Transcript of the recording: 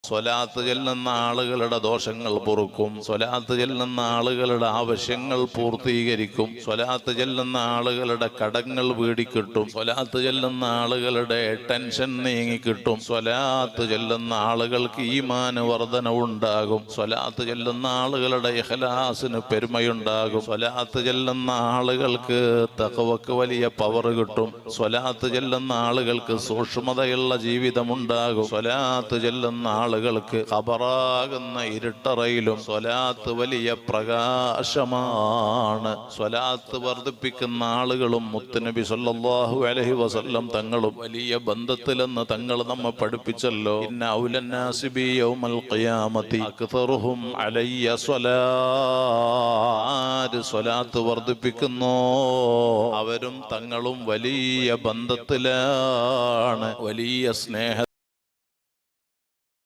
സ്വലാത്ത് ചെല്ലുന്ന ആളുകളുടെ ദോഷങ്ങൾ പൊറുക്കും. സ്വലാത്ത് ചെല്ലുന്ന ആളുകളുടെ ആവശ്യങ്ങൾ പൂർത്തീകരിക്കും. സ്വലാത്ത് ചെല്ലുന്ന ആളുകളുടെ കടങ്ങൾ വീടിക്കിട്ടും. സ്വലാത്ത് ചെല്ലുന്ന ആളുകളുടെ ടെൻഷൻ നീങ്ങിക്കിട്ടും. സ്വലാത്ത് ചെല്ലുന്ന ആളുകൾക്ക് ഈമാന് വർധനവുണ്ടാകും. സ്വലാത്ത് ചെല്ലുന്ന ആളുകളുടെ ഇഖ്ലാസിന് പെരുമയുണ്ടാകും. സ്വലാത്ത് ചെല്ലുന്ന ആളുകൾക്ക് തഖ്വക്ക് വലിയ പവർ കിട്ടും. സ്വലാത്ത് ചെല്ലുന്ന ആളുകൾക്ക് സൂക്ഷ്മതയുള്ള ജീവിതമുണ്ടാകും. സ്വലാത്ത് ചെല്ലുന്ന ആളുകൾക്ക് ഖബറാകുന്ന ഇരുട്ടറയിലും സ്വലാത്ത് വലിയ പ്രകാശമാണ്. സ്വലാത്ത് വർദ്ധിപ്പിക്കുന്ന ആളുകളും മുത്തുനബി സല്ലല്ലാഹു അലൈഹി വസല്ലം തങ്ങളും വലിയ ബന്ധത്തിലെന്ന് തങ്ങൾ നമ്മെ പഠിപ്പിച്ചല്ലോ. ഇന്ന ഔലന്നാസി ബി യൗമൽ ഖിയാമത്തി അക്തറുഹും അലയ്യ സ്വലാത്ത്. സ്വലാത്ത് വർദ്ധിപ്പിക്കുന്നു അവരും തങ്ങളും വലിയ ബന്ധത്തിലാണ്, വലിയ സ്നേഹ